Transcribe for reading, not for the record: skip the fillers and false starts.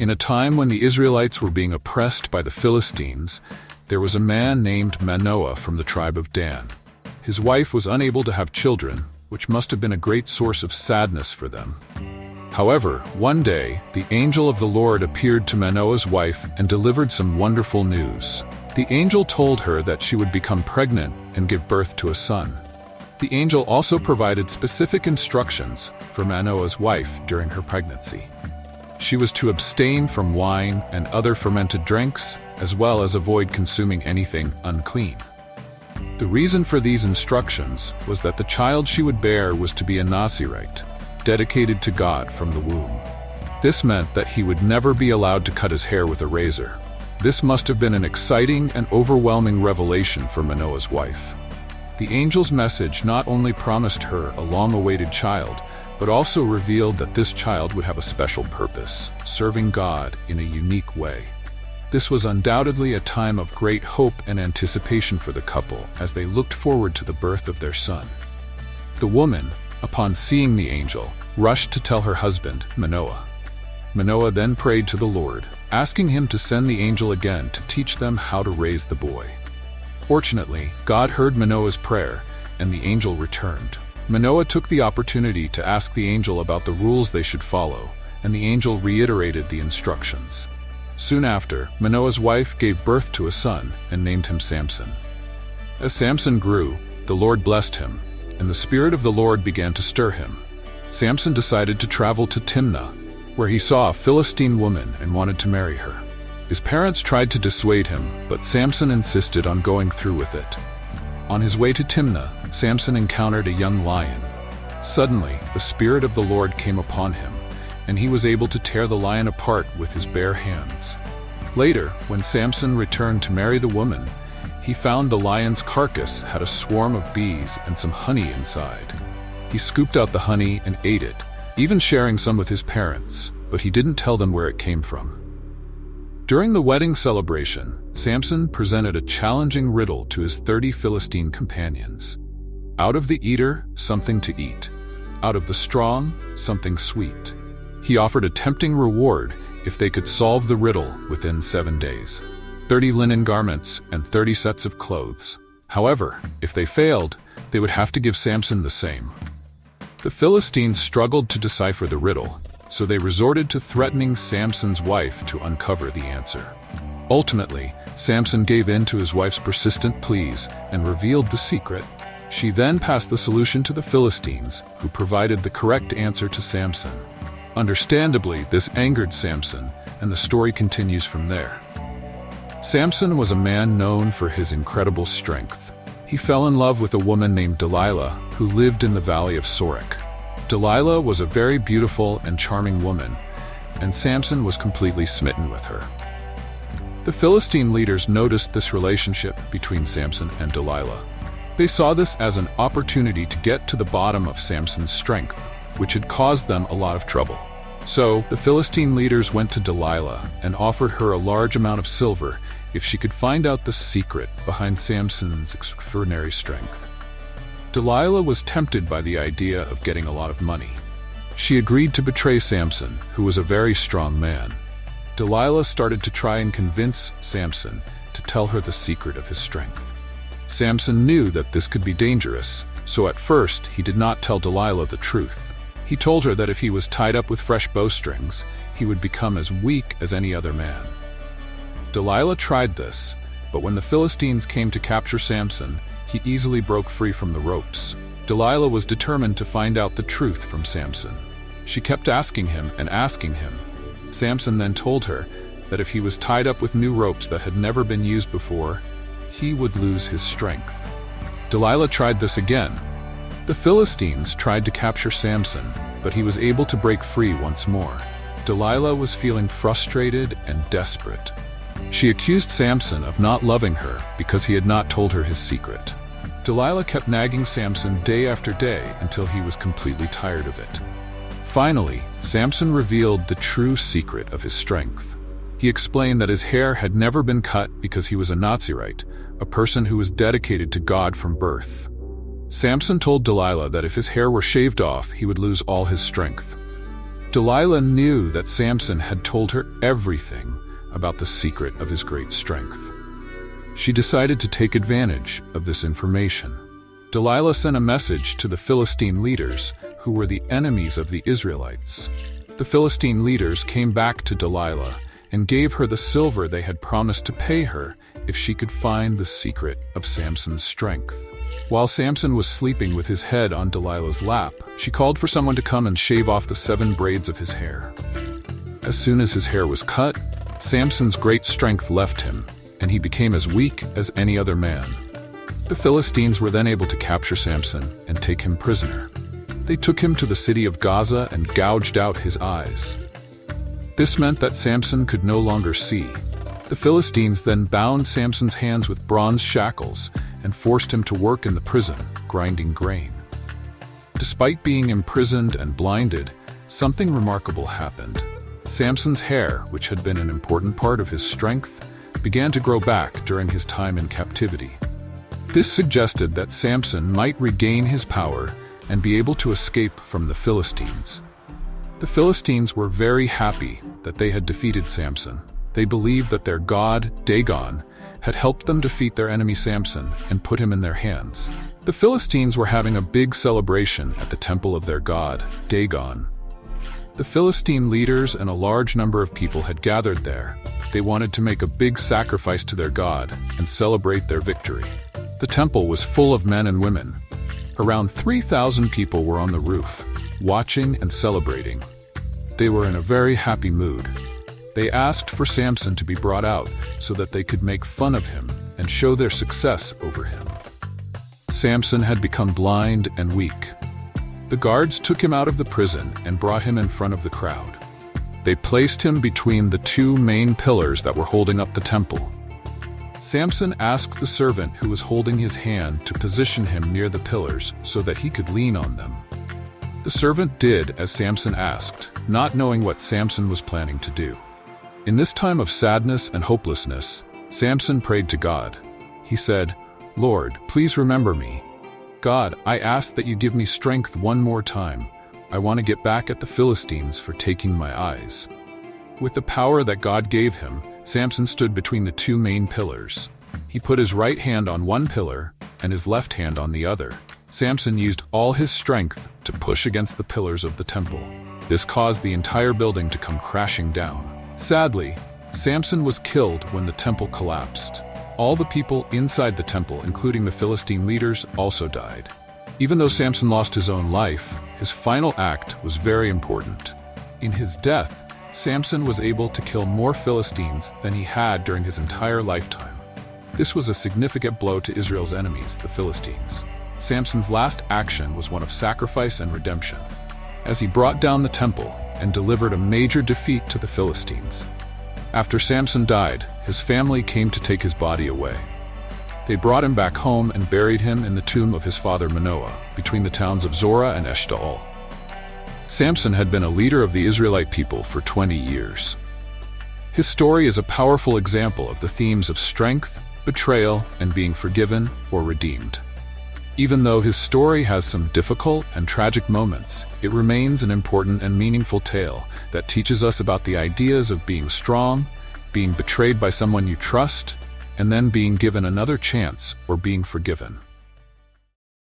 In a time when the Israelites were being oppressed by the Philistines, there was a man named Manoah from the tribe of Dan. His wife was unable to have children, which must have been a great source of sadness for them. However, one day, the angel of the Lord appeared to Manoah's wife and delivered some wonderful news. The angel told her that she would become pregnant and give birth to a son. The angel also provided specific instructions for Manoah's wife during her pregnancy. She was to abstain from wine and other fermented drinks, as well as avoid consuming anything unclean. The reason for these instructions was that the child she would bear was to be a Nazirite, dedicated to God from the womb. This meant that he would never be allowed to cut his hair with a razor. This must have been an exciting and overwhelming revelation for Manoah's wife. The angel's message not only promised her a long-awaited child, but also revealed that this child would have a special purpose, serving God in a unique way. This was undoubtedly a time of great hope and anticipation for the couple as they looked forward to the birth of their son. The woman, upon seeing the angel, rushed to tell her husband, Manoah. Manoah then prayed to the Lord, asking him to send the angel again to teach them how to raise the boy. Fortunately, God heard Manoah's prayer, and the angel returned. Manoah took the opportunity to ask the angel about the rules they should follow, and the angel reiterated the instructions. Soon after, Manoah's wife gave birth to a son and named him Samson. As Samson grew, the Lord blessed him, and the Spirit of the Lord began to stir him. Samson decided to travel to Timnah, where he saw a Philistine woman and wanted to marry her. His parents tried to dissuade him, but Samson insisted on going through with it. On his way to Timnah, Samson encountered a young lion. Suddenly, the Spirit of the Lord came upon him, and he was able to tear the lion apart with his bare hands. Later, when Samson returned to marry the woman, he found the lion's carcass had a swarm of bees and some honey inside. He scooped out the honey and ate it, even sharing some with his parents, but he didn't tell them where it came from. During the wedding celebration, Samson presented a challenging riddle to his 30 Philistine companions. Out of the eater, something to eat. Out of the strong, something sweet. He offered a tempting reward if they could solve the riddle within 7 days. 30 linen garments and 30 sets of clothes. However, if they failed, they would have to give Samson the same. The Philistines struggled to decipher the riddle, so they resorted to threatening Samson's wife to uncover the answer. Ultimately, Samson gave in to his wife's persistent pleas and revealed the secret. She then passed the solution to the Philistines, who provided the correct answer to Samson. Understandably, this angered Samson, and the story continues from there. Samson was a man known for his incredible strength. He fell in love with a woman named Delilah, who lived in the valley of Sorek. Delilah was a very beautiful and charming woman, and Samson was completely smitten with her. The Philistine leaders noticed this relationship between Samson and Delilah. They saw this as an opportunity to get to the bottom of Samson's strength, which had caused them a lot of trouble. So, the Philistine leaders went to Delilah and offered her a large amount of silver if she could find out the secret behind Samson's extraordinary strength. Delilah was tempted by the idea of getting a lot of money. She agreed to betray Samson, who was a very strong man. Delilah started to try and convince Samson to tell her the secret of his strength. Samson knew that this could be dangerous, so at first he did not tell Delilah the truth. He told her that if he was tied up with fresh bowstrings, he would become as weak as any other man. Delilah tried this, but when the Philistines came to capture Samson, he easily broke free from the ropes. Delilah was determined to find out the truth from Samson. She kept asking him and asking him. Samson then told her that if he was tied up with new ropes that had never been used before, he would lose his strength. Delilah tried this again. The Philistines tried to capture Samson, but he was able to break free once more. Delilah was feeling frustrated and desperate. She accused Samson of not loving her because he had not told her his secret. Delilah kept nagging Samson day after day until he was completely tired of it. Finally, Samson revealed the true secret of his strength. He explained that his hair had never been cut because he was a Nazirite, a person who was dedicated to God from birth. Samson told Delilah that if his hair were shaved off, he would lose all his strength. Delilah knew that Samson had told her everything about the secret of his great strength. She decided to take advantage of this information. Delilah sent a message to the Philistine leaders, who were the enemies of the Israelites. The Philistine leaders came back to Delilah and gave her the silver they had promised to pay her if she could find the secret of Samson's strength. While Samson was sleeping with his head on Delilah's lap, she called for someone to come and shave off the 7 braids of his hair. As soon as his hair was cut, Samson's great strength left him, and he became as weak as any other man. The Philistines were then able to capture Samson and take him prisoner. They took him to the city of Gaza and gouged out his eyes. This meant that Samson could no longer see. The Philistines then bound Samson's hands with bronze shackles and forced him to work in the prison, grinding grain. Despite being imprisoned and blinded, something remarkable happened. Samson's hair, which had been an important part of his strength, began to grow back during his time in captivity. This suggested that Samson might regain his power and be able to escape from the Philistines. The Philistines were very happy that they had defeated Samson. They believed that their god, Dagon, had helped them defeat their enemy Samson and put him in their hands. The Philistines were having a big celebration at the temple of their god, Dagon. The Philistine leaders and a large number of people had gathered there. They wanted to make a big sacrifice to their god and celebrate their victory. The temple was full of men and women. Around 3,000 people were on the roof, watching and celebrating. They were in a very happy mood. They asked for Samson to be brought out so that they could make fun of him and show their success over him. Samson had become blind and weak. The guards took him out of the prison and brought him in front of the crowd. They placed him between the 2 main pillars that were holding up the temple. Samson asked the servant who was holding his hand to position him near the pillars so that he could lean on them. The servant did as Samson asked, not knowing what Samson was planning to do. In this time of sadness and hopelessness, Samson prayed to God. He said, "Lord, please remember me. God, I ask that you give me strength one more time. I want to get back at the Philistines for taking my eyes." With the power that God gave him, Samson stood between the 2 main pillars. He put his right hand on one pillar and his left hand on the other. Samson used all his strength to push against the pillars of the temple. This caused the entire building to come crashing down. Sadly, Samson was killed when the temple collapsed. All the people inside the temple, including the Philistine leaders, also died. Even though Samson lost his own life, his final act was very important. In his death, Samson was able to kill more Philistines than he had during his entire lifetime. This was a significant blow to Israel's enemies, the Philistines. Samson's last action was one of sacrifice and redemption, as he brought down the temple and delivered a major defeat to the Philistines. After Samson died, his family came to take his body away. They brought him back home and buried him in the tomb of his father Manoah, between the towns of Zorah and Eshtaol. Samson had been a leader of the Israelite people for 20 years. His story is a powerful example of the themes of strength, betrayal, and being forgiven or redeemed. Even though his story has some difficult and tragic moments, it remains an important and meaningful tale that teaches us about the ideas of being strong, being betrayed by someone you trust, and then being given another chance or being forgiven.